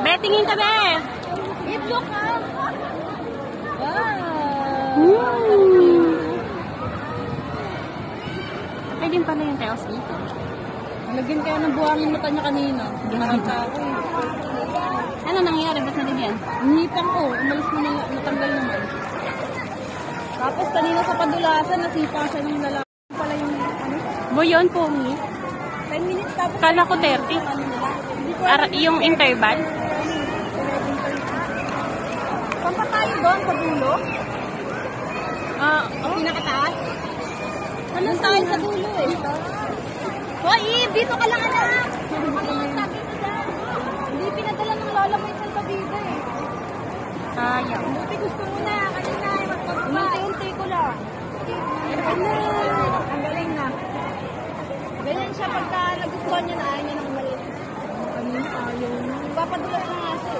Betingin ka, be! Itlog ka! Wow! Pwede pala yung tails dito. Lagyan kaya ng buhangin mata niya kanina. Maranta ako eh. Ano nangyari? Ba't nalibyan? Nipang ko. Umalis mo na natanggal naman. Tapos kanina sa padulasan, nasipa siya ng lalaki. Pala yung ano? Buyon po, mi. 10 minutes tapos. Kala ko 30. Yung interval? Saan pa tayo doon? Sa dulo? Ang pinakataas? Ano tayo sa dulo eh? Hoy, dito ka lang anak! Hindi pinadala ng lola mo yung salbabida eh. Sayang. Buti gusto mo na, kanina ay magpapapay. Unti-unti ko lang. Ang galing na. Ganyan siya pagka nagustuhan niya na ayaw niya ng maliit. Kanina ayaw niya. Papadulas na nga siya.